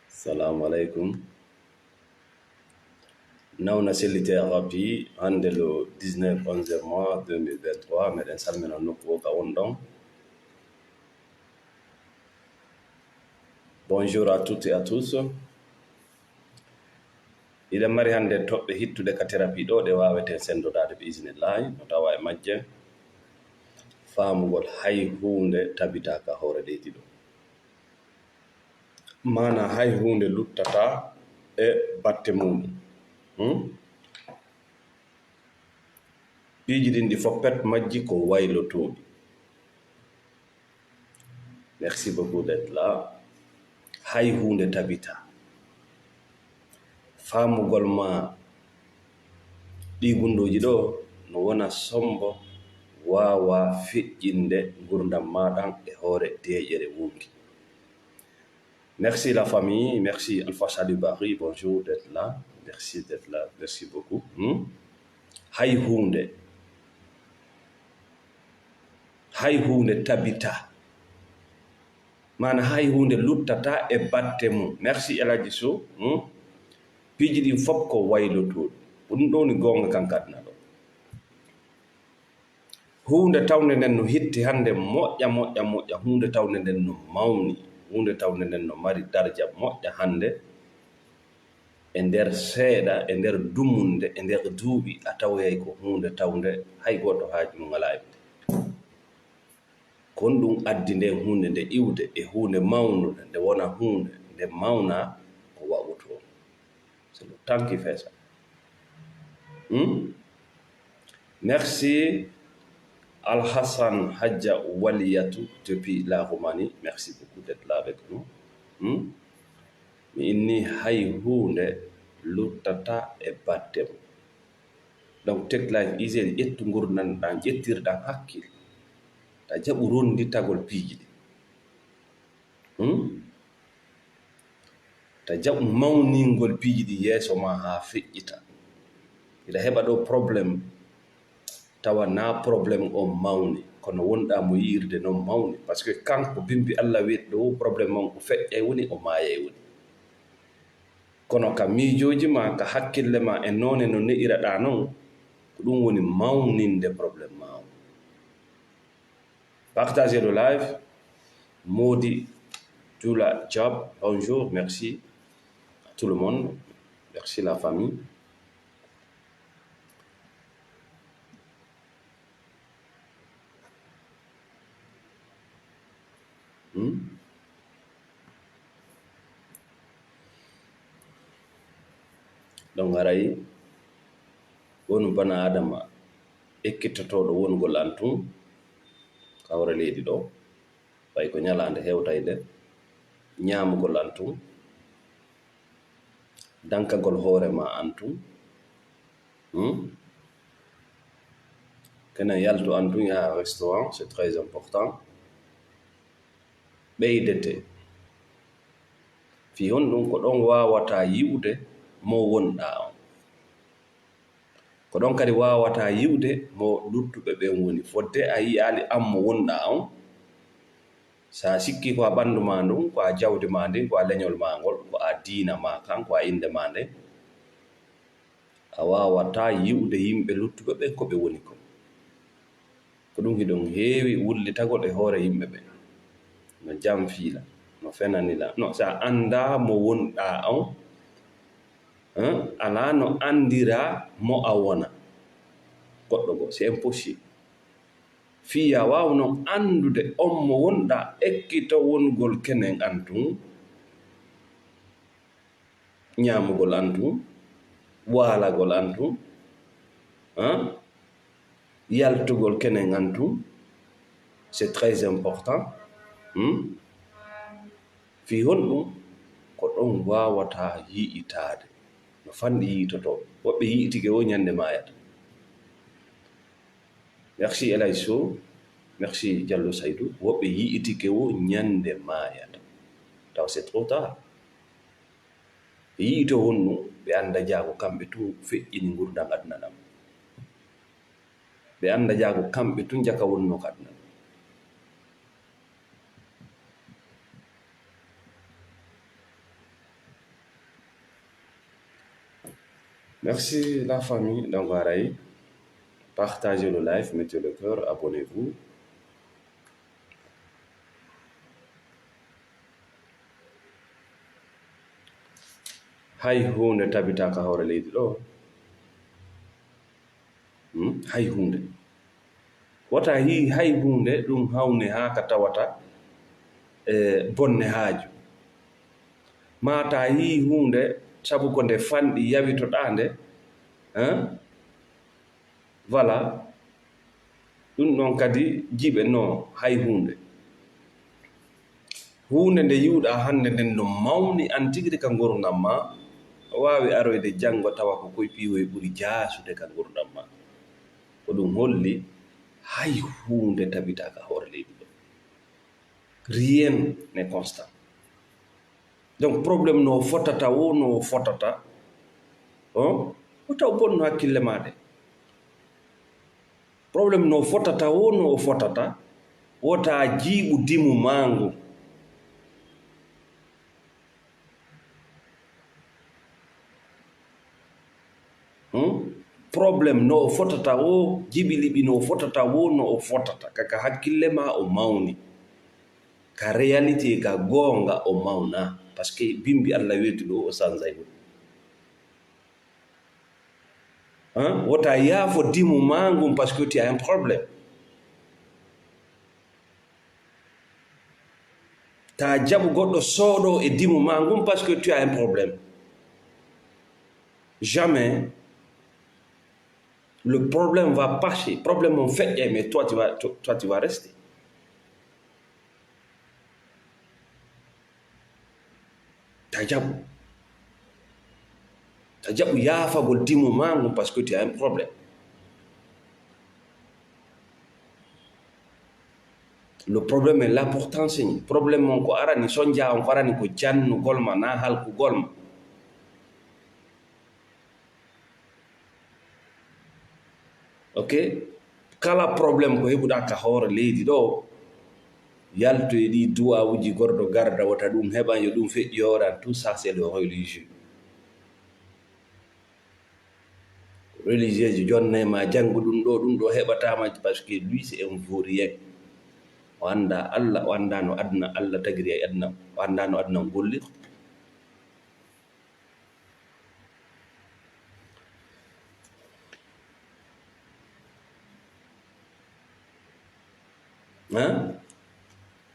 Salam alaikum. Nous na thérapie le 19 11 mois 2023 mais salmina nokko ka wondon. Bonjour à toutes et à tous. Ida mari hande tobbe hittude ka thérapie do de wawete sendodade bi isnillahi no tawa e majje faamugol hay hunde tabita ka hore deyti do. Mana hay hunde luttata e batte mum. Piiji din di foppet majji ko waylotoɓi. Merci beaucoup d'être là. Hay hunde tabita. Faamugol ma ɗi gundoji ɗo no wona sombo wawa feƴƴinde gurdam maɗan e hoore deƴere wonki. Merci la famille, merci Alpha Salibari, bonjour d'être là. Merci d'être là, merci beaucoup. Hay hunde tabita. Mana hay hunde luttata e batte mum. Merci Eladji Sow. Piiji ɗin fof ko waylotoɗi. Ɗum ɗo ni gonga kan kadna ɗo. Hunde tawne nden no hitti hande moƴƴa hunde tawne nden no mawni, hunde tawne nden no mari darja moƴƴa hande e nder seeɗa e nder dumunde e nder duuɓi a tawoyay ko hunde tawde hay goɗɗo haaju mum ala e kon ɗum addi nde hunde nde iwde e hunde mawnude nde wona hunde nde mawna ko waɓuto. C'est le temps qui fait ça. Merci Al-Hassan Hadja Waliyatou depuis la Roumanie. Merci beaucoup d'être là avec nous. Mi inni hay hunde luttata e battem. Donc Tech Life Easy ƴettu gurdam ƴettirɗam hakkil ta jaɓu ronditagol piiji ɗi. Ta jaɓu mawningol piiji ɗi yeeso ma ha feƴƴita. Ida heɓa ɗo probléme tawa na probléme o mawni kono wonɗa mo yirde non mawni par ce que kanko bimbi Allah wiiɗi ɗo probléme on o feƴƴay woni o maayay woni. Kono ka miijoji ma ka hakkille ma e none no ne'iraɗa non ko ɗum woni mawninde probléme ma o. Partagez le live. Maudit Tula Job, bonjour, merci à tout le monde. Merci la famille. Donc haray wonu bana adama ekkitotoɗo wongol an tun kawra leydi ɗo way ko ñalande hewtayde ñamugol an tun dankagol hoore ma an tun kenen yaltu an tun yaha restaurant, c'est très important. ɓeydete fi hon ɗum ko ɗon wawata yiwde mo wonɗa on, ko ɗon kadi wawata yiwde mo luttuɓe ɓen woni. Fodde a yiyali an mo wonɗa on, sa sikki ko a ɓandu ma ndun, ko a jawdi ma ndin, ko a leñol ma ngol, ko a diina ma kan, ko a inde ma nden, a wawata yiwde yimɓe luttuɓe ɓen ko ɓe woni ko ɗum hiɗon heewi wullitagol e hoore yimɓe ɓen no jam fiila no fenanila no sa anda mo wonɗa on ala no andira mo a wona goɗɗo go, c'est impossible. Fiya wawno andude on mo wonɗa ekkito wongol kenen an tun, ñamugol an tun, waalagol an tun, yaltugol kenen an tun, c'est très important. Fi hon ɗum ko ɗon wawata yi'itade no fanɗi yi'itoto woɓɓe yi'itike wo ñande mayata. Merci Eladji Sow, merci Diallo Saydou. Woɓɓe yi'itike wo ñande mayata taw c'est trop tard. Ɓe yi'ito honnu ɓe anda jaago kamɓe tun feƴƴini gurdam aduna ɗam. Ɓe anda jaago kamɓe tun jaka wonno kaduna. Merci la famille. Donc, pareil, partagez le live, mettez le cœur, abonnez-vous. Hay hunde tabitaka hoore leydi ɗo. Hay hunde. Wata hay hunde ɗum hawne haa ka tawata bonne haaju. Mata yi hunde sabu ko nde fanɗi yawitoɗa nde. Voilà. Ɗum ɗon kadi jiɓe no hay hunde. Hunde nde yiwɗa hannde nden no mawni an tigiri ka ngurdam ma, wawi aroyde janngo tawa ko koye piiwoye ɓuri jaasude ka ngurdam ma. Ko ɗum holli hay hunde tabitaka hoore leydi ɗo. Rien n'est constant. Donc probléme no fotata wo no fotata o taw bonno hakkille maɗe. Probléme no fotata wo no fotata wota jiiɓu dimu mangu. Probléme no fotata wo jiɓiliɓi no fotata wo no o fotata kaka hakkille ma o mawni, ka réalité ka goonga o mawna, parce que bimbi Allah weeti ɗo o sansay wota yaafo dimu mangum parce que tu as un problème. Ta jaɓu goɗɗo sooɗo e dimu mangum parce que tu as un problème. Jamais le problème va passer. Problème on fait, mais toi tu vas rester. Ta jaɓu yaafagol dimu mangum parce que tu as un problème. Le problème est là pour t'enseigner. Problème mon ko arani sonja on ko arani ko jannugol ma na halkugol ma. Ok, kala problème ko heɓuɗa ka hoore leydi ɗo, yalto e ɗi duwawuji gorɗo garda wata ɗum heɓan yo ɗum feƴƴi hoore. Tout ça c'est le religieux. Religieux jonne ma janngu ɗum ɗo heɓatama parce que lui c'est un vaurien. O anda Allah, o anda no aduna Allah tagiri e aduna, o anda no aduna gollir.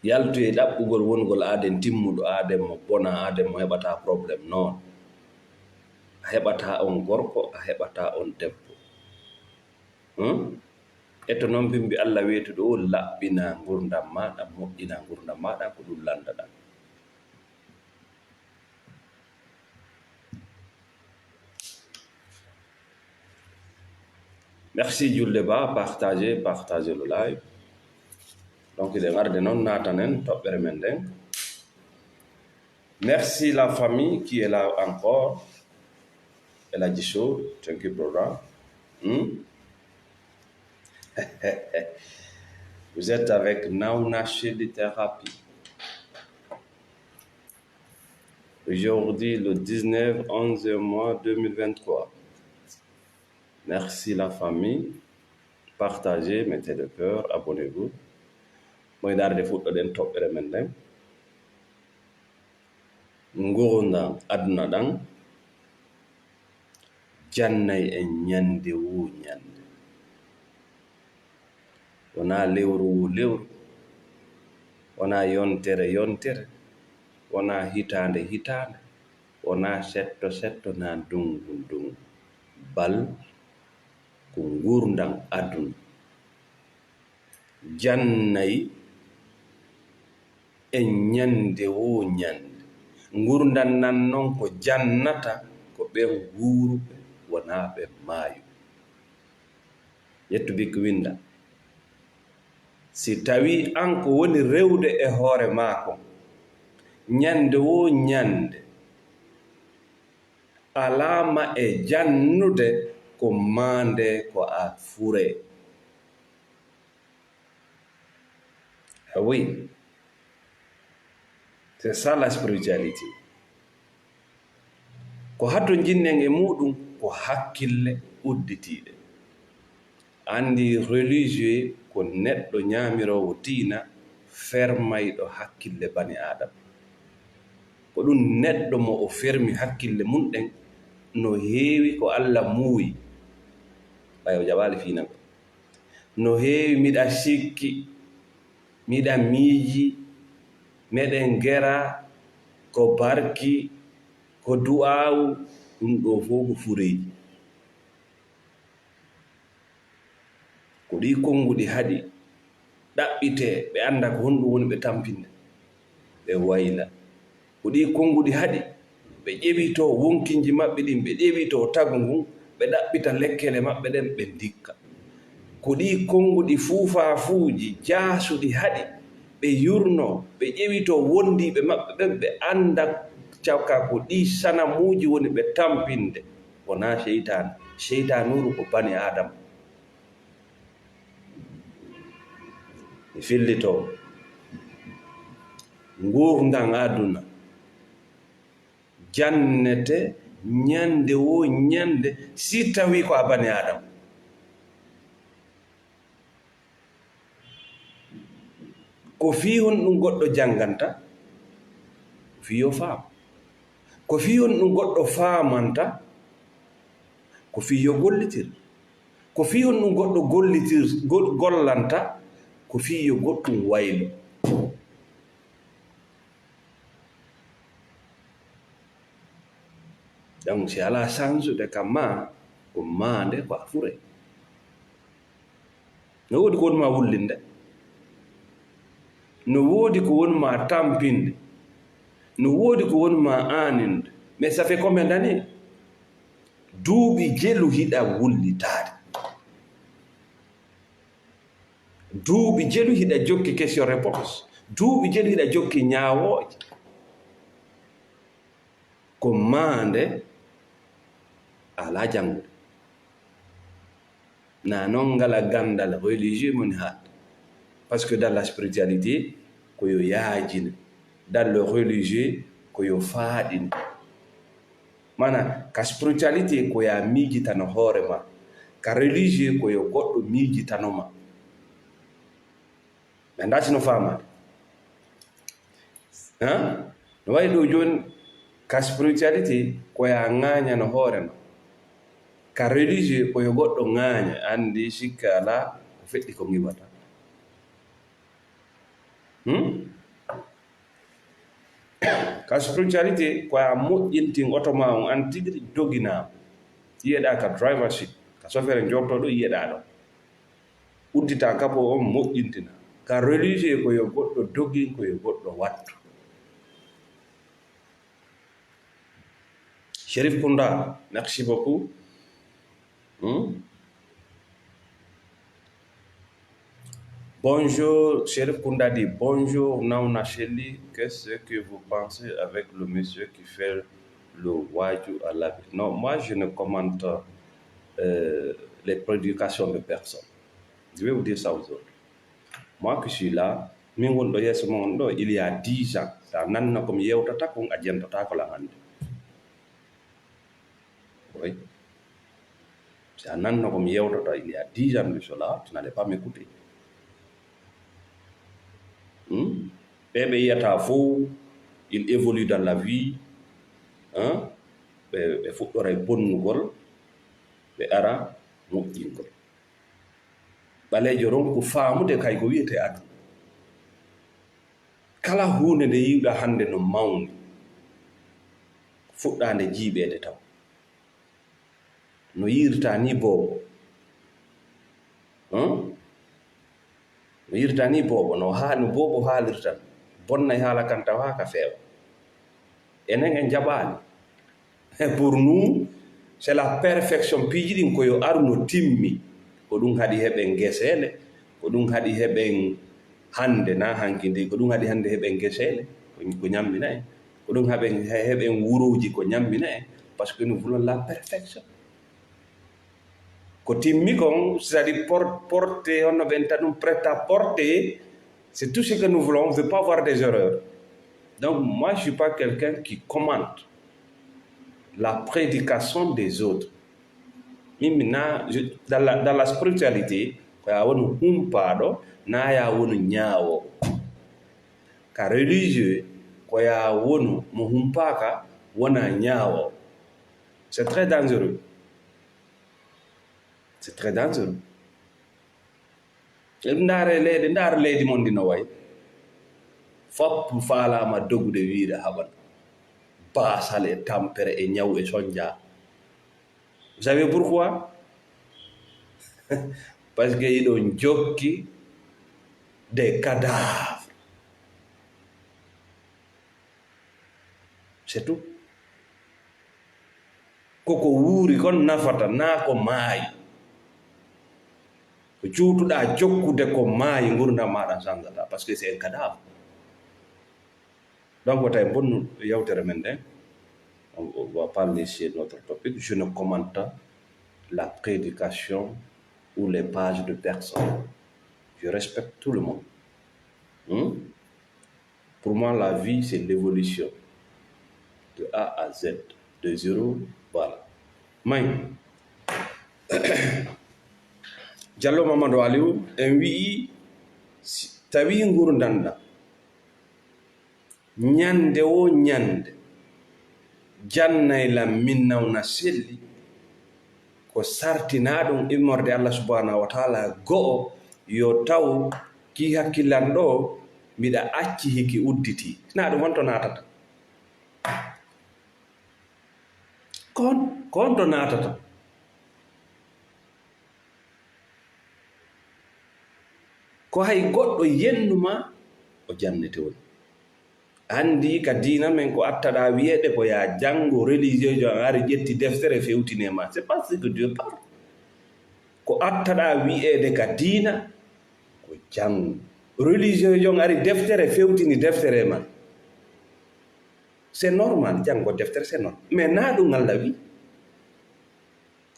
Yaltu e ɗaɓɓugol wongol aaden timmuɗo, aaden mo bona, aaden mo heɓata probléme. Non, a heɓata on gorko, a heɓata on debbo. E to noon bimbi Allah weeti ɗo, laɓɓina ngurdam maɗa, moƴƴina ngurdam maɗa, ko ɗum landaɗa. Merci julde ba, partagez le live. Donc il est marre de non natanen, toppere men den. Merci la famille qui est là encore. Elle a dit chaud, thank you brother. Vous êtes avec Nauna Shedi Thérapie. Aujourd'hui, le 19 11 mois 2023. Merci la famille. Partagez, mettez le cœur, abonnez-vous. Moi, darde fuɗɗoɗen toɓɓere men ɗen. Ngurundan aduna ɗan jannay en ñande wo ñande. Wona lewru wo lewru, wona yontere, wona hitande, wona setto na dungu. Bal ko ngurdan aduna. Jannay en ñande wo ñande. Ngurdan nan non ko jannata ko ɓen nguuruɓe wona ɓe maayo. Yettu bikko winda. Si tawi an ko woni rewde e hoore maako, ñande wo ñande alama e jannude ko maande ko a fure. Ah oui, c'est ça la spiritualité. ko hatto jinnen e muɗum ko hakkille udditiɗe. Andi religieux ko neɗɗo ñaamirowo diina fermayɗo hakkille bani adama, ko ɗum neɗɗo mo o fermi hakkille mum ɗen no heewi ko Allah muuyi. ɓayo jaɓali finago no heewi miɗa sikki miɗa miiji meɗen gera ko barki ko du'awu ɗum ɗo fof ko fureji. ko ɗi konnguɗi haɗi ɗaɓɓite ɓe anda ko honɗum woni ɓe tampinde ɓe wayla. ko ɗi konnguɗi haɗi ɓe ƴeɓito wonkinji maɓɓe ɗin ɓe ƴeɓito tagu ngun ɓe ɗaɓɓita lekkele maɓɓe ɗen ɓe dikka. ko ɗi konnguɗi fuufafuuji jaasuɗi haɗi ɓe yurno ɓe ƴeɓito wondiɓe maɓɓe ɓen ɓe anda cawka ko ɗi sanamuji woni ɓe tampinde wona seytan. Seytanuru ko bani adama. mi fillito ngurdam aduna jannete ñande wo ñande si tawi ko a bani adama. ko fi hon ɗum goɗɗo jannganta fi yo faam, ko fi hon ɗum goɗɗo faamanta ko fi yo gollitir, ko fi hon ɗum goɗɗo gollanta ko fi yo goɗɗum waylo. donc si ala sansude kam ma ko mande ko a fure. no woodi ko wonma wullinde, no woodi ko wonma tampinde, no woodi ko wonma aninde. mais ça fait combien d'années? duuɓi jelu hiɗa wullitade, duuɓi jelu hiɗa jokki question réponse, duuɓi jelu hiɗa jokki ñawoje. ko mande ala jangude na noon ngala gandal religieux moni hatta. parce que dans la spiritualité ko yo yaajina, dans le religieux ko yo faaɗina. mana ka spiritualité ko ya miijitano hoore ma, ka religieux ko yo goɗɗo miijitanoma. ɓe ndatino famade no wayi ɗo joni ka spiritualité ko ya ŋañano hoore ma, ka religieux ko yo goɗɗo ŋaña andi sikka ala ko feƴƴi ko ŋiwata. ka spiritualité ko a moƴƴintin oto ma on an tigui doginama, yiyeɗa ka driver seat ka chauffeur jortoɗo yiyeɗa ɗo uddita kapo on moƴƴintina. ka religieux ko yo goɗɗo dogin, ko yo goɗɗo wattu. Cherif Kounda, merci beaucoup. Bonjour, Cherif Kounda dit bonjour Nauna Cheli, qu'est-ce que vous pensez avec le monsieur qui fait le waju à la vie? Non, moi je ne commente les prédications de personne. Je vais vous dire ça aux autres. Moi qui suis là, il y a 10 ans, ça n'a pas comme yewtata ko ajentata ko la hande. Oui. Ça n'a pas comme yewtata il y a 10 ans de cela, tu n'allais pas m'écouter. Bébé yata fou, il évolue dans la vie. Be fuɗɗoray bonnugol ɓe ara moƴƴingol. ɓaleejo ron ko faamude kay ko wiyete aduna. kala hunde nde yiwɗa hande no mawni fuɗɗande jiiɓede taw no yirta ni boobo no yirta ni boobo no boobo haalirta bonnay haala kan taw ha ka feewa. enen en jaɓaani. pour nous c'est la perfection. piiji ɗin koyo aruno timmi, ko ɗum haɗi heɓen geseele, ko ɗum haɗi heɓen hande na hanki nde, ko ɗum haɗi hande heɓen geseele ko ñammina en, ko ɗum heɓen wuroji ko ñammina en, parce que nous voulons la perfection. ko timmi kon, c'est-à-dire porter, on a ɗum prêt à porter, c'est tout ce que nous voulons. On ne veut pas avoir des erreurs. Donc moi je suis pas quelqu'un qui commente. la prédication des autres. Dans la spiritualité, ko ya wonu humpaɗo na ya wonu ñaawo. Ka religieux ko ya wonu mo humpaka wona ñaawo. C'est très dangereux. C'est très dangereux. Ndaar leydi mon dino way fop faalama dogude wiide haɓan basal e tampere e ñaw e sonja. Vous savez pourquoi? Parce que iɗon jokki des cadavres. C'est tout. Koko wuuri kon nafata na ko maayi. Ko cuutuɗa jokkude ko maayi ngurdam maɗa sanzata parce que c'est un cadavre. Donc wata bonnu yawtere men nde on va parler sur notre topic. Je ne commente la prédication ou les pages de personnes. Je respecte tout le monde. Pour moi, la vie, c'est l'évolution de A à Z, de zéro, voilà. May Diallo Mamadou Aliou en wi'i tawi ngurdanda ñande o ñande jannaylam min nawna selli ko sartina ɗum immorde Allah subhanahu wa taala go'o yo taw ki hakkillan ɗo mbiɗa acci hiki udditi na ɗum honto natata kon to natata ko hay goɗɗo yennuma o jannete woni andi ka dina men ko attaɗa wiyeɗe ko ya janngo religieux jo an ari ƴetti deftere fewtinema. C'est pas ce que Dieu parle. Ko attaɗa wiyeede ka dina ko janngo religieux jo ari deftere fewtini deftere ma. C'est normal janngo deftere, c'est normal, mais na ɗum Allah wi.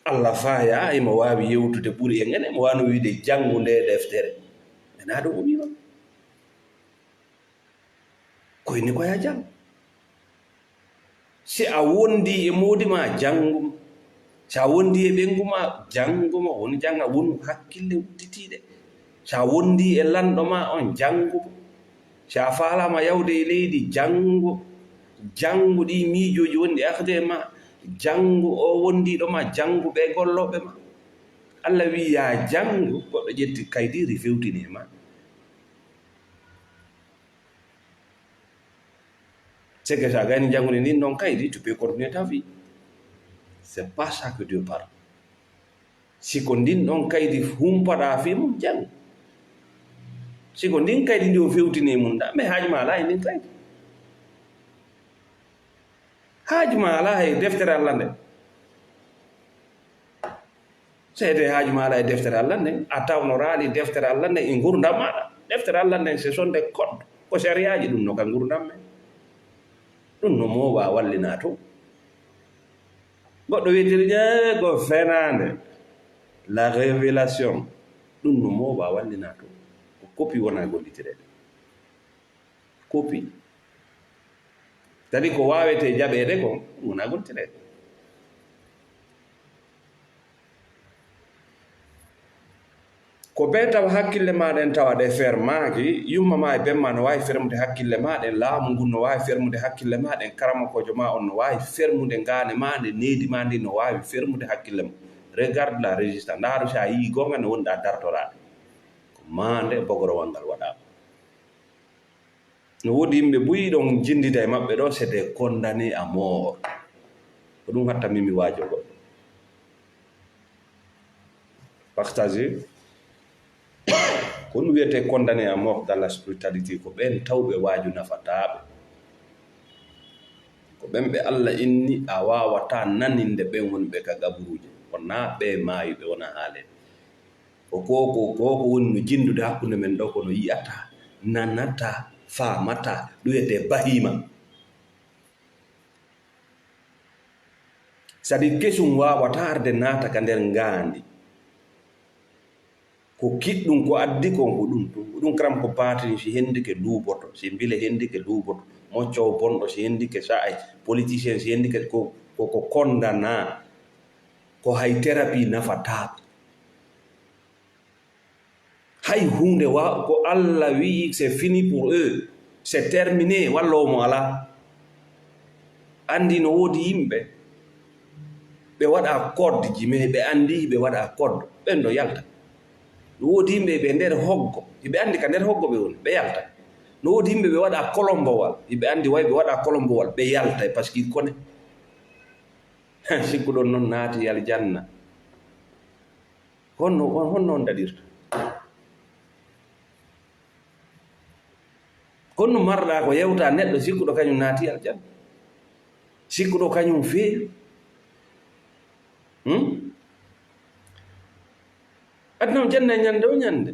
Allah faya emo wawi yewtude ɓuri e ngene mo wano wiide janngo nde deftere, mais na ɗum o wima. Koyni ko ya jang si a wondi e modi ma jangum sa wondi e ɓengu ma janguma woni janga won hakkille udditiɗe sa wondi e lanɗo ma on jangumo sa falama yawde e leydi jangu ɗi miijoji wonɗi akde ma jangu o wondiɗo ma jangu ɓe golloɓe ma. Allah wi ya jangu goɗɗo ƴetti kaydiri fewtini e ma. C'est que ça gagne jangude nin non kaydi, tu peux continuer ta vie. C'est pas ça que Dieu parle. Si ko ndin ɗon kaydi humpaɗa fi mum jang. Si ko ndin kaydi ndi o fewtini mum da, mais haaju ma ala e ndin kaydi. Haaju ma ala e deftere Allah nde. Sede haaju ma ala e deftere Allah nde, a tawnoraali deftere Allah nde e ngurdam maɗa. Deftere Allah nde ce sont des codes ko sariyaji ɗum no ka ngurdam men. ɗum no mowa wallina to goɗɗo wiyetiri ko fenande la révélation ɗum no mowa wallina to ko copie wona gollitirede copie tadi ko wawete jaɓede ko wona gollitirede ko be taw hakkille maɗen tawaɗe fermaki yumma ma e bemma no wawi fermude hakkille maɗen laamu ngu no wawi fermude hakkille maɗen karamakojo ma on no wawi fermude ngane ma nde needi ma ndi no wawi fermude hakkille ma. Regarde la résistance ndaɗo sa yi gonga no wonɗa dartorade ko mande bogorowal ngal waɗama. No wodi yimɓe buyiɗon jindida e maɓɓe ɗo c'est des condamnés à mort ko ɗum hatta mimi wajo goɗɗo partager ko ɗum wiyete condamné à mort dans la spiritualité ko ɓen tawɓe waaju nafataɓe ko ɓen ɓe Allah inni a wawata naninde ɓen wonɓe ka gaburuji wona ɓe maayiɓe wona haalen koko woni no jindude hakkunde men ɗo kono yiyata nanata famata ɗum wiyete bahima. C'est-à-dire kesum wawata arde naata ka nder ngaandi ko kiɗɗum ko addi kon ko ɗum karam ko batini si hendike luuboto si bile hendike luuboto moccowo bonɗo si hendike sa ay politicien si hendike ko koko condamna ko hay thérapie nafataɓe hay hunde wa ko Allah wi c'est fini pour eux c'est terminé walla omo ala andi no woodi yimɓe ɓe waɗa code ji mais ɓe andi ɓe waɗa code ɓen ɗo yalta no woodi yimɓe ɓe nder hoggo hiɓe andi ka nder hoggo ɓe woni ɓe yalta no woodi yimɓe ɓe waɗa kolombowal hiɓe andi way ɓe waɗa kolombowal ɓe yalta par ce que kone sikkuɗon noon naati aljanna honno on daɗirta konno marɗa ko yewta neɗɗo sikkuɗo kañum naati aljanna sikkuɗo kañum feewi aduna janna e ñande o ñande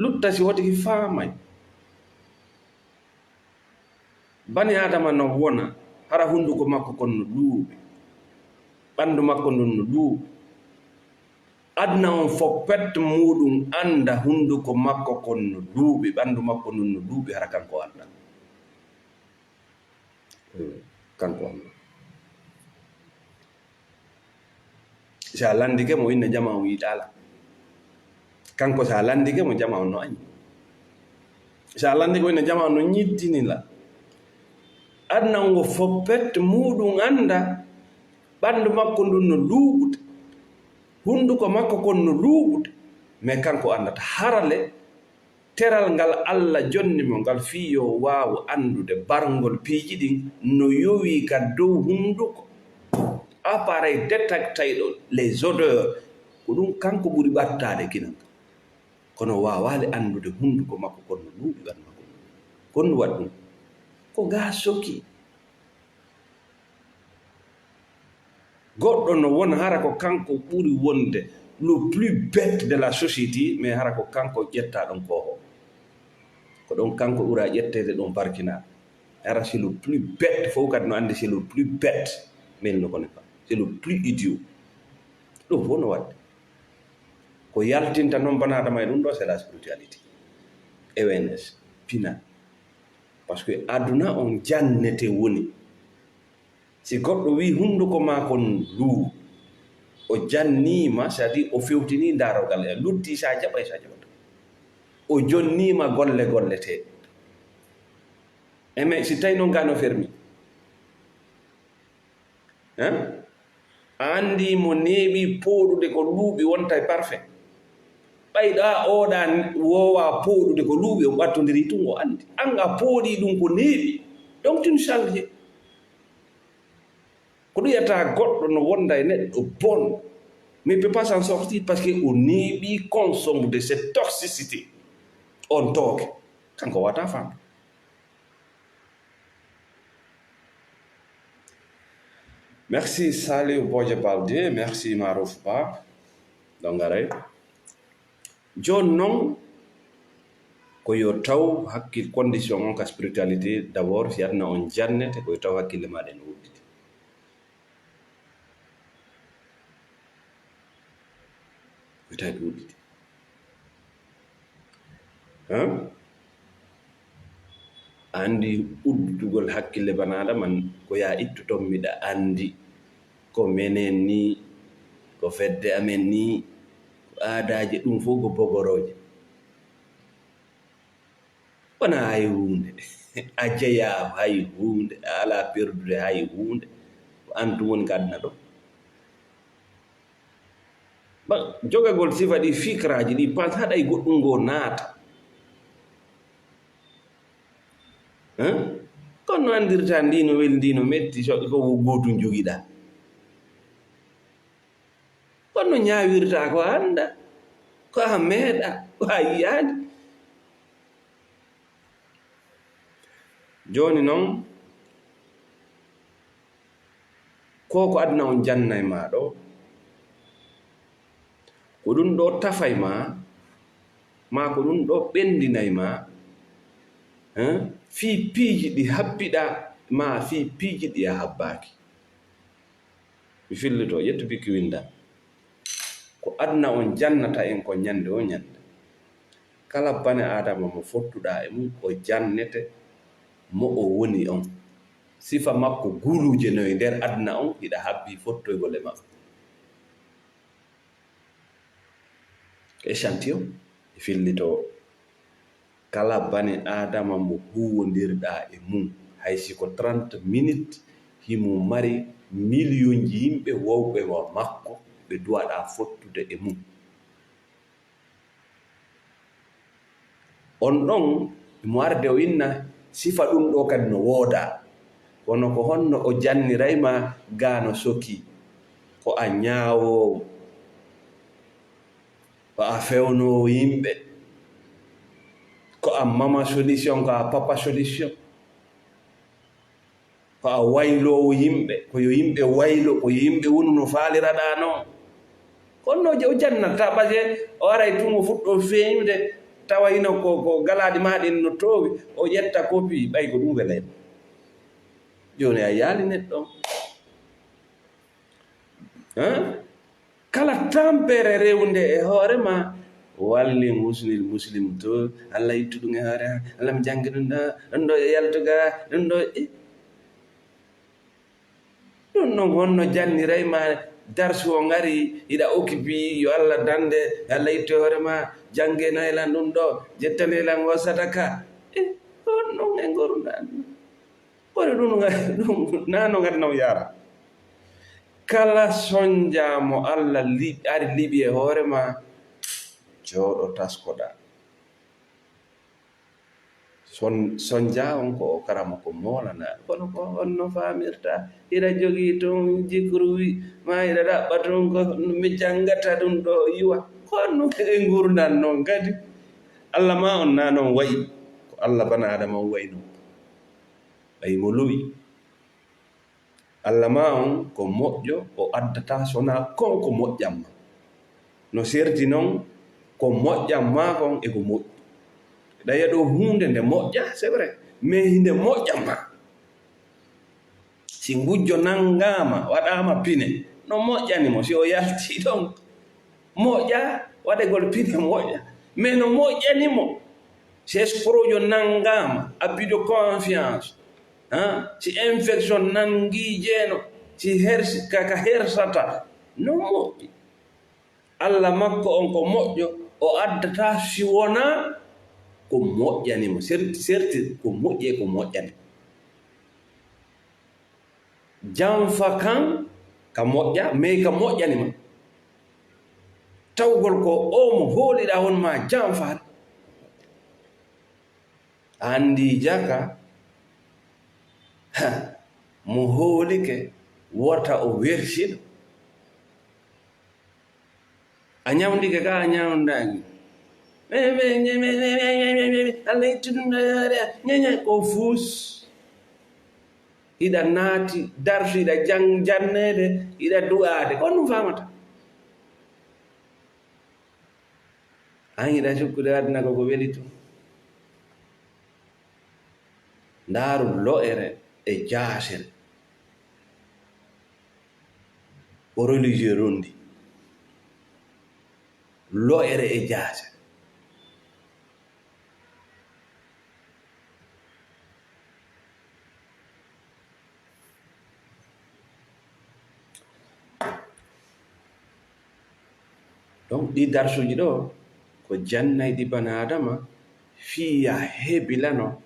lutta si wotiki faamay bani adama no wona hara hunduko makko kon no ɗuuɓi ɓanndu makko ndun no ɗuuɓi aduna on fof pet muɗum anda hunduko makko kon no ɗuuɓi ɓanndu makko ndun no ɗuuɓi hara kanko anda kanko anda si a landike mo inne jama on yiɗala kanko so a landike mo jama on no añi so a landike mo inne jama on no ñittinila aduna on ngo fof pet muɗum anda ɓanndu makko ndun no luuɓude hunduko makko kon no luuɓude mais kanko andata harale teral ngal Allah jonni mo ngal fiyo waawa andude barngol piiji ɗin no yowi ka dow hunduko appareil détectayɗo les odeurs ko ɗum kanko ɓuri ɓattade kinan kono wawale andude hunduko makko kon no luuɓi ɓanndu makko konno waɗ ɗum ko ga soki goɗɗo no wona hara ko kanko ɓuri wonde le plus bête de la société mais hara ko kanko ƴetta ɗon koho ko ɗon kanko ɓura ƴettede ɗon barkinaɗo hara c'est le plus bête fof kadi no andi c'est le plus bête mais il ne connaît pas c'est le plus idiot ɗum fof no waɗde ko yaltinta noon banadama e ɗum ɗo c'est la spiritualité awareness pina par ce que aduna on jannete woni si goɗɗo wi hunduko ma kon luu o jannima c'est à dire o fewtini darogal e lutti sa jaɓay sa jaɓata o jonnima golle golleteɗe e mais si tawi noon gano fermi a andi mo neeɓi pooɗude ko luuɓi wonta e parfait ɓayɗa oɗa wowa pooɗude ko luuɓi o ɓattodiri tun o andi an a pooɗi ɗum ko neeɓi donc tu ne change ko ɗum yiyata goɗɗo no wonda e neɗɗo bon mais il peut pas s'en sortir parce que o neeɓi consomme de cette toxicité on tooke kanko wata famde merci Saliou Boje Balde merci Marouf Ba donc aray joni noon ko yo taw hakkil condition on ka spiritualité d' abord si aduna on jannete koyo taw hakkille maɗa en wudditi koyo taw ɗe wudditi andi uddugol hakkille banaɗa man ko ya ittu ton miɗa andi ko menen ni ko fedde amen ni ko aadaji ɗum fof ko bogoroje wona hay hunde a jeeyama hay hunde a ala perdude hay hunde ko antu woni ko aduna ɗo jogagol sifa ɗi fikraji ɗi pas haɗay goɗɗum ngo naata kono no andirta ndino weli ndino metti ko gotum jogiɗa kono no ñawirta ko anda ko a meeɗa ko a yiyade joni noon ko aduna on janna e ma ɗo ko ɗum ɗo tafay ma ko ɗum ɗo ɓendinay ma fi piiji ɗi habbiɗa ma fi piiji ɗi a habbaki mi fillito ƴettu bikki winda ko aduna on jannata en ko ñande o ñande kala bane adama mo fottuɗa e mum o jannete mo o woni on sifa makko guruje no e nder aduna on hiɗa habbi fottoygol e makko. Échantillon e fillito kala bani adama mo huwondirɗa e mum haysi ko 30 minutes himo mari million ji yimɓe wowɓe wa makko ɓe duwaɗa fottude e mum. On ɗon mo arde o inna sifa ɗum ɗo kadi no wooda, kono ko honno o jannirayma gaano soki, ko a ñaawowo, ko a fewnowo yimɓe, ko a mama solution, ko a papa solution, ko a waylowo yimɓe, ko yo yimɓe waylo, ko yo yimɓe wonu no faaliraɗa noon. Konno o jannata parce o aray tun o fuɗɗo feeñude tawayno ko galaɗi maɗin no towi, o ƴetta kopi ɓay ko ɗum welayno. Joni a yaali neɗɗo kala tampere rewnde e hoorema walli muslim to Allah ittu ɗum e hoore Allah mi janggi ɗum ɗo ɗum ɗo e yaltuga ɗum ɗo ɗum ɗon honno jannirayma darsu o ngari iɗa occupi yo Allah dande Allah ittu e hoorema jange naylan ɗum ɗo jettanaylan o sadaka honnon e ngorɗan kori ɗum nano ngadnaw yara kala sonjamo Allah ari liɓi e hoorema jooɗo taskoɗa. Sonja on ko o karama ko molana kono ko honno famirta ira jogii toon jikru wi ma ira ɗaɓɓa toon ko mi jangata ɗum ɗo yiwa honno e gurdan noon kadi Allah ma on na noon wayi ko Allah bana adama on wayi noon ɓay mo luwi. Allah ma on ko moƴƴo o addata sona kon ko moƴƴamma no serti noon ko moƴƴamma kon e ko moƴƴi ɗaya ɗo hunde nde moƴƴa c'est vrai mais hinde moƴƴamma si ngujjo nangama waɗama pine no moƴƴanimo si o yalti ɗon moƴƴa waɗegol pine moƴƴa mais no moƴƴanimo si escrojo nangama abus de confiance si infection nangi jeeno si kaka hersata no moƴƴi. Allah makko on ko moƴƴo o addata si wona ko moƴƴanimo serti ko moƴƴi e ko moƴƴani. Janfa kan ka moƴƴa mais ka moƴƴanima tawgol ko o mo hooliɗa wonma janfaade andi jaka mo hoolike wota o wersino a ñamdike ka a ñamdaki Allah ittuɗum ñaña ko fuus iɗa naati darsu iɗa jannede iɗa du'ade ko ɗum famata an iɗa sukkude aduna ko weli to ndaaru lo'ere e jaasere o religieux rondi lo'ere e jaasere donc ɗi darsuji ɗo ko jannayɗi bana adama fiya hebilano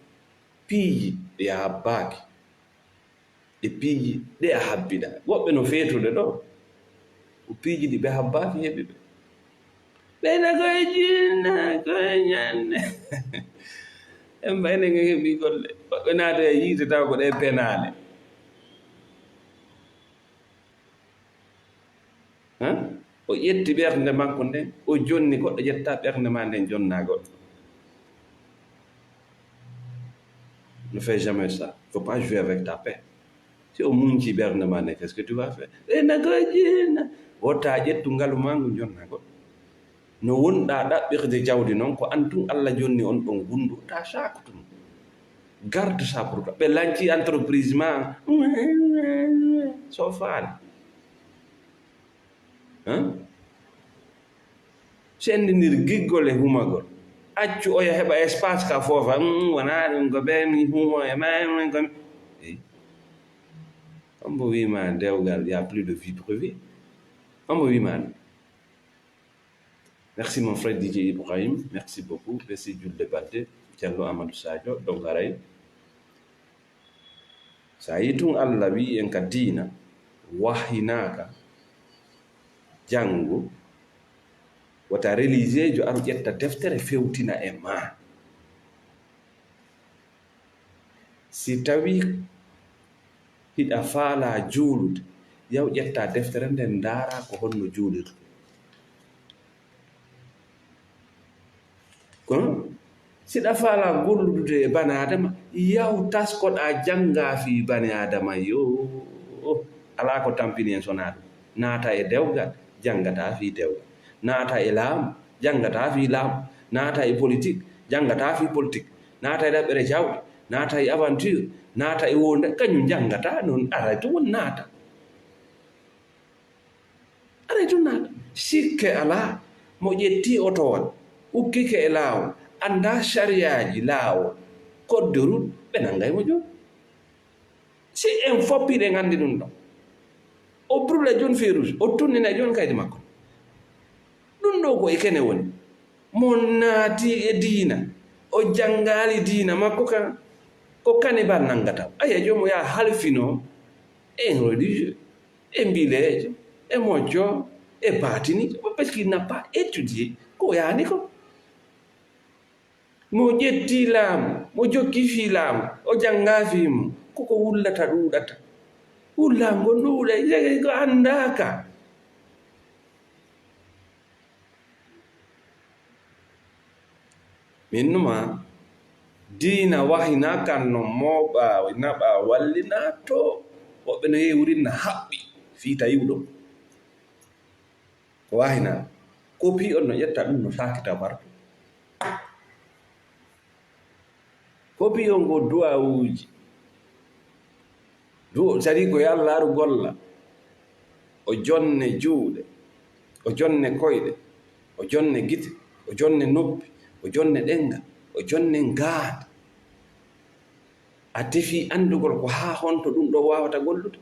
piiji ɗe a habbaaki e piiji ɗe a habbida woɓɓe no feetude ɗo ko piiji ɗi ɓe habbaaki heɓi ɓe ɓeyna koye jinna koye ñande en mbayne nge heɓi golle woɓɓe naata e yiide taw ko ɗe penaale o ƴetti ɓernde makko nden o jonni goɗɗo ƴetta ɓernde ma nden jonna goɗɗo. Ne fais jamais ça. Il ne faut pas jouer avec ta paix. Si on munci berne mane, qu'est-ce que tu vas faire? E nagojina. Wota ƴettu ngalu mangu jonna goɗɗo. No wonɗa ɗaɓɓirde jawdi noon ko antum Allah jonni on ɗon wundu ta sakutum. Garde ça pour toi. Ɓe lanci entreprise ma so faali. Sendinir giggol e humagol. Accu oya heɓa espace ka foofa wona ɗum ko ɓe mi humo e ma ko ambo wima dewgal y a plus de vie privée ambo wima. Merci mon frère DJ Ibrahim, merci beaucoup. Merci Jules de Balde, Diallo Amadou Sadio, Dongaray. Sa yitung Allah wi en ka dina wahinaka jango wata religieux jo aru ƴetta deftere fewtina e ma. Si tawi hiɗa faala juulude yaw ƴetta deftere nden ndaara ko honno juulirde. Siɗa faala gollude e bani adama yaw taskoɗa janga fi bani adama yo ala ko tampini en sona ɗum. Naata e dewgal jangata fi dewgal, naata e laamu jangata fi laamu, naata e politique jangata fi politique, naata e ɗaɓɓere jawɗe, naata e aventure, naata e wonde kañum jangata noon aray to won naata. Aray to naata sikke ala mo ƴetti otowal ukkike e laawol anda sariyaji laawol code de route ɓe nangay mo joni. Si en foppiɗe gandi ɗum ɗon o brûle joni feu rouge o tonnina joni kaydi makko ɗum ɗo ko e kene woni mo naati e diina o jangali diina makko kan ko kanibal nangata. Aya jomo ya halfino en religieux e mbilejo e moƴƴo e batini parce qu'il n'a pas étudié ko yani ko. Mo ƴetti laamu mo jokki fi laamu o janga fimo koko wullata ɗuɗata wullago ɗuuɗa jege ko andaka. Min numa diina wahina kanno moɓa naɓa wallina to woɓɓe no yewrinna haɓɓi fiita yiwɗo ko wahina kopi on no ƴetta ɗum no sakita warto. Kopi on go duwawuji sadi ko yallaru golla o jonne juuɗe o jonne koyɗe o jonne gite o jonne noppi o jonne ɗenga o jonne ngaada a tefi andugol ko ha honto ɗum ɗo wawata gollude.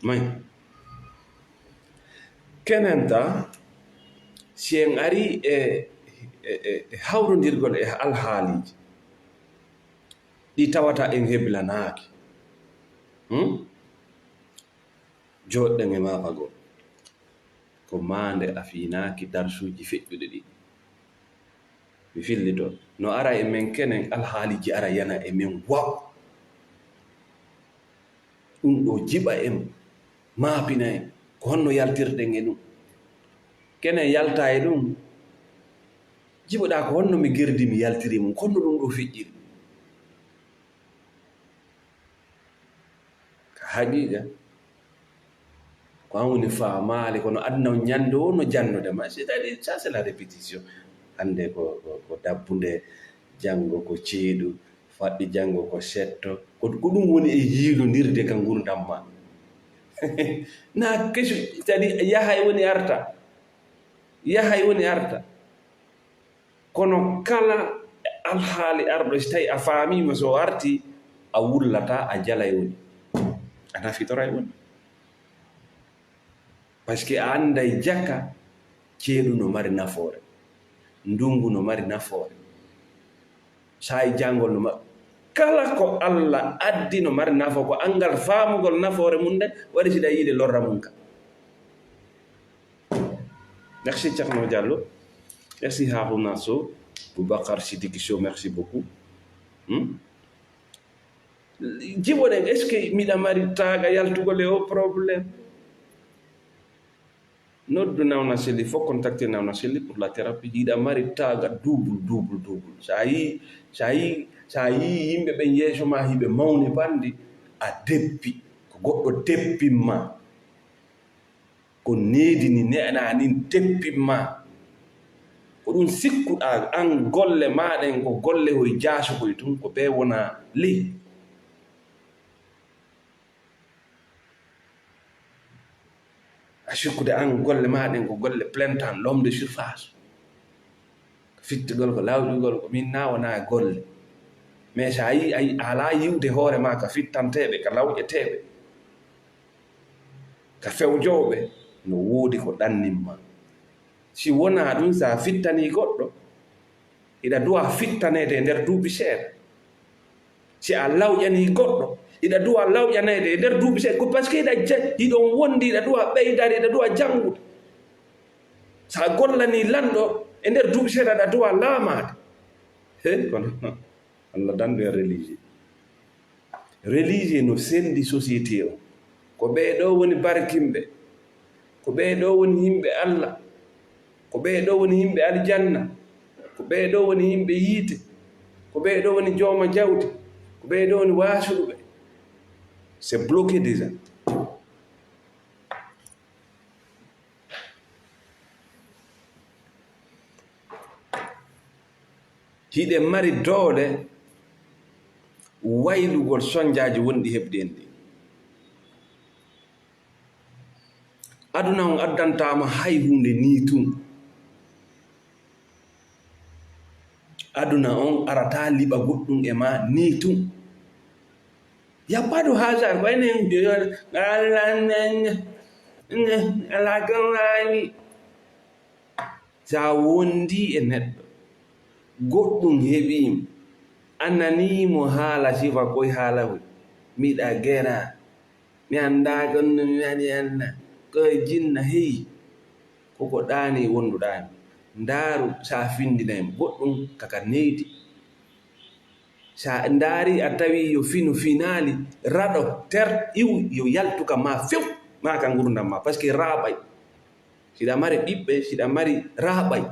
may kenenta si en ari e hawrodirgol e alhaaliji ɗi tawata en heblanaaki joɗɗen e mafagol ko mande a finaaki darsuji feƴƴuɗe ɗi mi filli toon no ara e men kenen alhaaliji ara yana e men waw ɗum ɗo jiɓa en maapina en ko honno yaltirɗen e ɗum kenen yalta e ɗum jiɓoɗa ko honno mi gerdi mi yaltiri mum honno ɗum ɗo feƴƴiri haqiqa ko an woni faamaali kono aduna ñande o no jannodema c'est-à-dire ça c'est la répétition hannde ko dabbunde janngo ko ceeɗu faɗɗi janngo ko setto ko ɗum woni e yiilondirde ka ngurdam ma na kesu c'est-à-dire yahay woni arta kono kala alhaali arɗo so tawi a faamima so arti a wullata a jalay woni a nafitora e woni par ce que a anday jakka ceeɗu no mari nafoore ndungu no mari nafoore sayi janngol no mari kala ko Allah addi no mari nafo ko angal faamugol nafoore mum nde waɗi siɗa yiide lorra mum ka. Merci Thierno Diallo, merci Harouna Sow, Boubacar Sidiki Sow, merci beaucoup. Jiboɗen est ce que miɗa mari taaga yaltugol e o probléme noddu Nawna Selli faut contacter Nawna Selli pour la thérapie jiɗa mari taaga double sa yi yimɓe ɓen yeeso ma hiɓe mawni bandi a deppi ko goɗɗo deppinma ko needini neɗanin deppinma ko ɗum sikkuɗa an golle maɗen ko golle hoye jaasokoye tun ko ɓe wona ley a sikkude an golle maɗen ko golle plein temps l'homme de surface fittugol ko lawƴugol ko min na wona golle mais so a ala yiwde hoore ma ka fittanteɓe ka lawƴeteɓe ka fewjoɓe no woodi ko ɗannimma. Si wona ɗum sa fittani goɗɗo iɗa duwa fittanede e nder duuɓi seeɗa. si a lawƴani goɗɗo iɗa duwa lawƴanede e nder duuɓi seeɗa ko par ce que iɗon wondi iɗa duwa ɓeydade iɗa duwa janngude. sa gollani lanɗo e nder duuɓi seeɗa aɗa duwa laamade. Kono Allah dandu e religieux no sendi société o ko ɓeeɗo woni barkimɓe, ko ɓeeɗo woni yimɓe Allah, ko ɓeeɗo woni yimɓe aljanna, ko ɓeeɗo woni yimɓe yiite, ko ɓeeɗo woni jooma jawdi, ko ɓeeɗo woni waasuɗuɓe. C'est bloqué déjà. hiɗe mari doole waylugol soñjaaji wonɗi heɓdi en ɗi. Aduna on addantama hay hunde ni tun. Aduna on arata liɓa goɗɗum e ma ni tun. Y a pas de hasard. Sa wondi e neɗɗo goɗɗum heɓima annanimo haala sifa koye haala hoy miɗa gera mi anda gonno mi waɗi Allah koye jinna heyi koko ɗani wonduɗami ndaaru sa findinaymo goɗɗum kaka neydi. sa ndaari a tawi yo fino finali raɗo ter iw yo yaltuka ma few ma ka gurdam ma par ce que raaɓay siɗa mari ɓiɓɓe siɗa mari raaɓay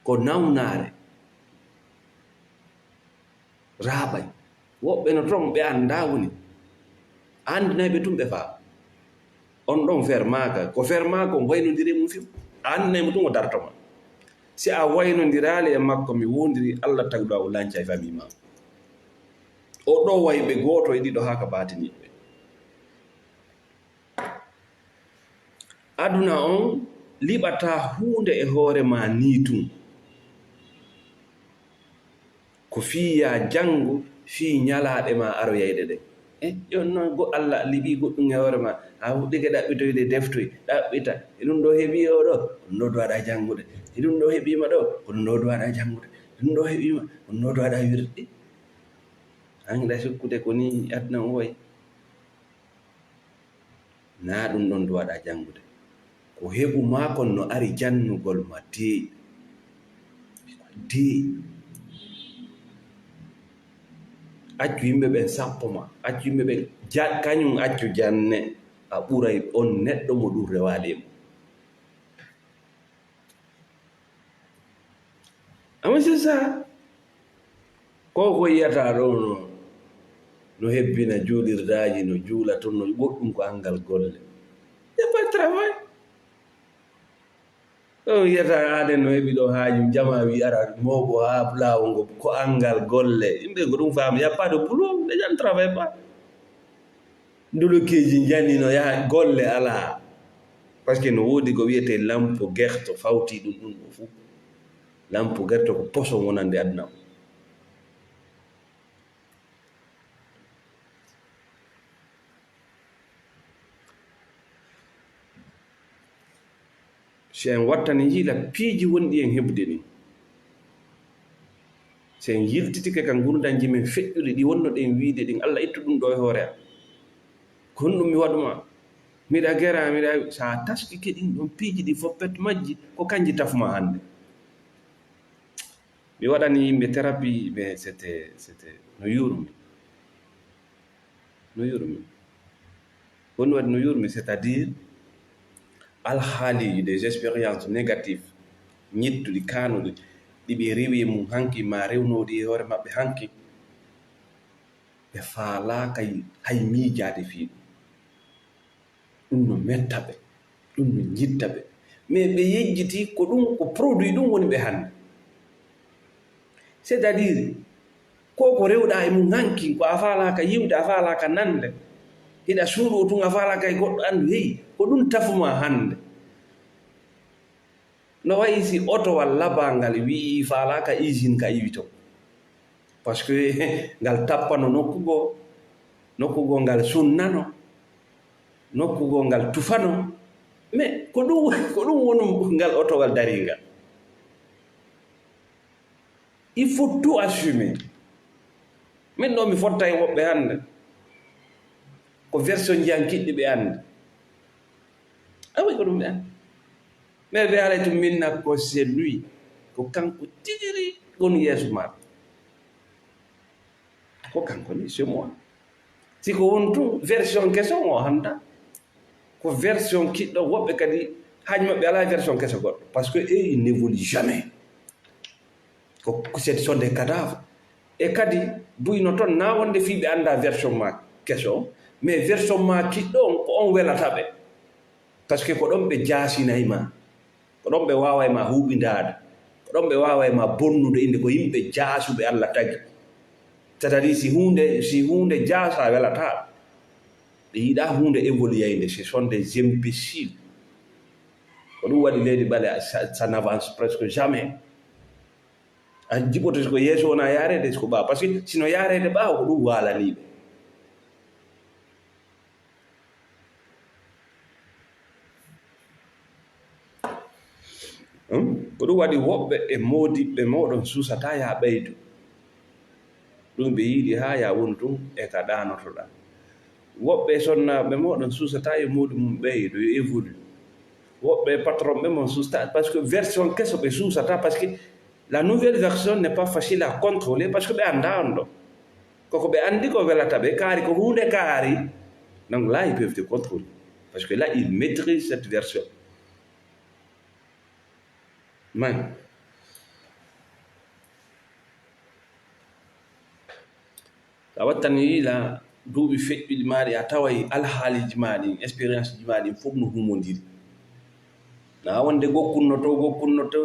ko nawnare raaɓay. woɓɓe no ton ɓe anda woni andinayɓe tum ɓe faa on ɗon fer maka ko fer mako waynodiri mum few andinaymo tum o dartoma. si a waynodirali e makko mi wondiri Allah tagɗo a o lanca e famille ma o ɗo wayɓe goto e ɗiɗo ha ka batiniɓe. aduna on liɓata hunde e hoore ma ni tun ko fiya janngo fi ñalaɗe ma aroyayɗe ɗe jon noon Allah liɓi goɗɗum e hoore ma a huɗɗike ɗaɓɓitoyde deftoy ɗaɓɓita e ɗum ɗo heeɓi o ɗo ɗum ɗo duwaɗa janngude e ɗum ɗo heeɓima ɗo ko ɗum ɗo duwaɗa janngude ɗum ɗo heeɓima ko ɗum ɗo duwaɗa wirde anɗa sikkude ko ni aduna o way na ɗum ɗon duwaɗa janngude ko heɓu ma kon no ari jannugol ma deeƴi accu yimɓe ɓen sappo ma accu yimɓe ɓen kañum accu janne a ɓuray on neɗɗo mo ɗum rewaɗemo. amma c'est ça ko yiyata ɗo no hebbina juulirdaji no juula toon no goɗɗum ko angal golle y a pas de travail. o yiyata aden no heɓi ɗo haaju jama wi ara mawɓo ha lawol ngo ko angal golle yimɓe ko ɗum faama y a pas de boulot les gens ne travaillent pas. ndolokeji janni no yaha golle ala par ce que no woodi ko wiyete lampo gerto fawti ɗum ɗum ɗo fuu. lampo gerto ko poson wonande aduna o. si en wattani jiila piiji wonɗi en heɓde ni si en yiltitike ka gurdanji men feƴƴuɗi ɗi wonno ɗen wiide ɗin Allah ittu ɗum ɗo e hoore am ko honɗum mi waɗuma miɗa gera miɗa sa taskike ɗin ɗon piiji ɗi foppet majji ko kanji tafuma hannde. mi waɗani yimɓe thérapie mais c'était no yurmi woni waɗi no yurmi c'est à dire alhaaliji des expériences négatives ñittuɗi kanuɗi ɗiɓe rewi mum hanki ma rewnodi e hoore maɓɓe hanki ɓe faalaka hay miijade fiiɗum ɗum no metta ɓe ɗum no jitta ɓe mais ɓe yejjiti ko ɗum ko produit ɗum woni ɓe hannde. c'est à dire ko rewɗa e mum hanki ko a faalaka yiwde a faalaka nande hiɗa suuɗo tun a faalaka e goɗɗo andu heyi ko ɗum tafuma hannde. no wayi si otowal labangal wii faalaka usine ka iwito parce que ngal tappano nokkugo ngal sunnano nokkugo ngal tufano mais ko ɗum woni ngal otowal daringal. Il faut tout assumer. Min ɗo mi fotta e woɓɓe hannde ko version jankiɗɗi ɓe anndi awi ko ɗum ɓe anndi mais ɓe haala to minna ko c'est lui ko kanko tijiri woni yeeso maɓɓe ko kanko ni c'est moi si ko won tun version keso o hannda ko version kiɗɗo woɓɓe kadi haaj maɓɓe ala version keso goɗɗo par ce que il n'évolue jamais ko ce sont des cadavres e kadi buyno toon na wonde fiiɓe annda version ma keso mais version ma kiɗɗo on ko on welata ɓe par ce que ko ɗon ɓe jaasinayi ma ko ɗon ɓe wawa ma huuɓindaade ko ɗon ɓe wawa ma bonnude inde ko yimɓe jaasuɓe Allah tagi c'est à dire si hunde jaasa welata ɓe yiɗa hunde évolueyde ce sont des imbéciles ko ɗum waɗi leydi ɓale ça n'avance presque jamais a jiɓoto ko yeeso wona yaarede ko ɓaawa par ce que sino yaarede ɓaawa ko ɗum waalaniɓe ko ɗum waɗi woɓɓe e moodiɓɓe moɗon susata ya ɓeydu ɗum ɓe yiiɗi ha ya woni tun e ka ɗanotoɗa woɓɓe sonnaɓe moɗon susata e moodi mum ɓeydu yo évolue woɓɓe patron ɓe mon susata par ce que version keso ɓe susata par ce que la nouvelle version n'est pas facile à contrôler parce que ɓe annda on ɗo koko ɓe anndi ko welata ɓe kaari ko hunde kaari donc là ils peuvent te contrôler parce que là ils maîtrisent cette version man a wattan yiila duuɓi feƴƴuɗi maaɗi a taway alhaaliji maaɗi expérience ji maaɗi fof no humondiri na wonde gokkunno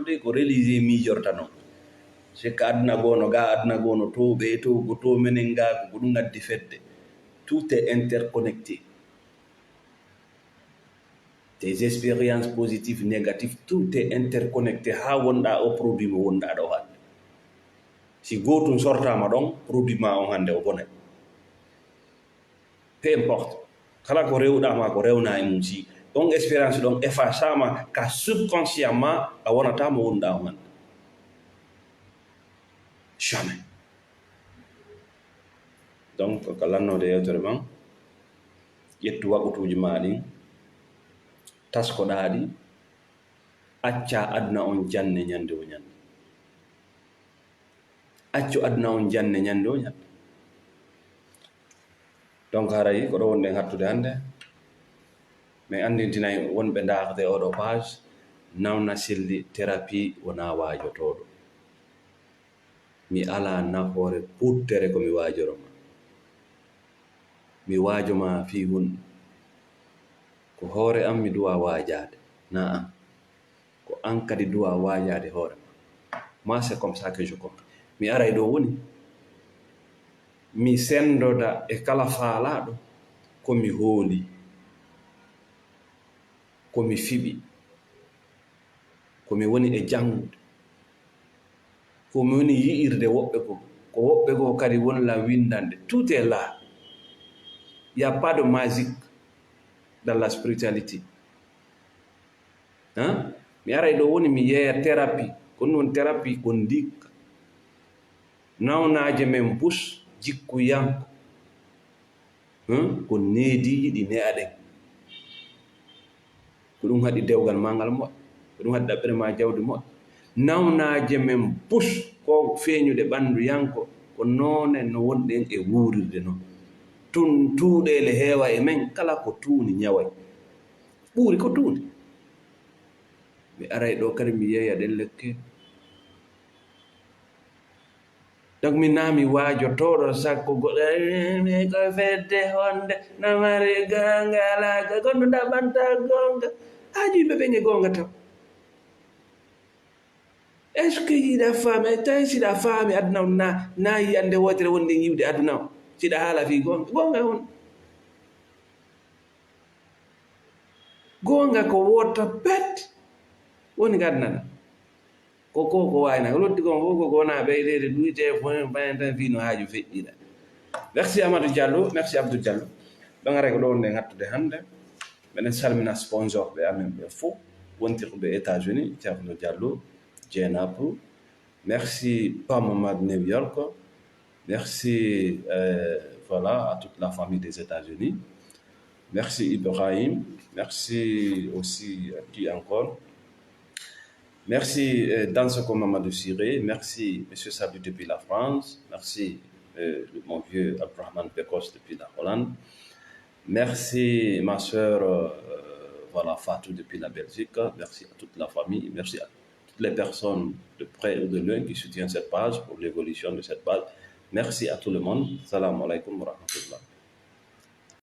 de ko réalisé miijorta noon sikka aduna goono ga aduna goono to ɓe to menen ga ko ɗum addi fedde tout est interconnecté tes expériences positives négatives tout est interconnecté ha wonɗa o produit mo wonɗa ɗo hande si gotum sortama ɗon produit ma on hande o bonay peu importe kala ko rewɗama ko rewna e mum si on expérience ɗon effacama ka subconsciemment a wonata mo wonɗa on hande jamais donc ko lannode yewtere man ƴettu waɓutuji ma ɗin taskoɗaɗi acca aduna on janne ñande o ñande accu aduna on janne ñande o ñande donc harayi ko ɗo wonɗen hattude hannde min anndintinayi wonɓe ndaakde oɗo page nawna selli thérapie wona waajotoɗo mi ala nafoore puttere ko mi waajoroma mi waajoma fii hunde ko hoore am mi duwa waajade na an ko an kadi duwa waajade hoore ma c'est comme ça que je compte mi aray ɗo woni mi sendoda e kala faalaɗo komi hooli komi fiɓi komi woni e jangude komi woni yi'irde woɓɓe ko woɓɓe ko kadi wonla windande tout est là. Il n'y a pas de magique dans la spiritualité. Mi aray ɗo woni mi yeeya thérapie ko non thérapie ko ndikka nawnaje men bus jikku yanko ko neediiji ɗi ne'aɗen ko ɗum haɗi dewgal ma ngal moƴƴo ko ɗum haɗi ɗaɓɓere ma jawdi moƴƴo nawnaje men bus ko feeñude ɓanndu yanko ko noone no wonɗen e wuurirde noon tun tuuɗele heewa e men kala ko tuuni ñaway ɓuuri ko tuuni mi aray ɗo kadi mi yeeya ɗen lekke donc mi naami waajotoɗo sakko goɗɗo ko fedde honde no mari gonga alaga gonɗo ɗaɓanta gonga haaju yimɓe ɓen e gonga taw est ce que yiɗa faami tawi siɗa faami aduna o na yiyande wotere wonde yiwde aduna o siɗa haala fi gonga on gonga ko wota bet woni ga aduna ɗa koko ko wayna loddi kon fof koko wona ɓeydede ɗuyte tan fi no haaju feƴƴiɗa. Merci Amadou Diallo, merci Abdou Diallo ɗon ara ko ɗo nde gattude hannde. Minen salmina sponsor ɓe amen ɓe fof wontirɓe États-Unis, Thierno Diallo, Dieynabou. Merci Pam Mamad New York. Merci voilà, à toute la famille des États-Unis. Merci Ibrahim. Merci aussi qui encore. Merci Dansoko Mamadou Siré. Merci M. Sabu depuis la France. Merci mon vieux Abraham Bekos depuis la Hollande. Merci ma soeur voilà, Fatou depuis la Belgique. Merci à toute la famille. Merci à toutes les personnes de près ou de loin qui soutiennent cette page pour l'évolution de cette page. Merci à tout le monde. Salam alaikum wa rahmatullah.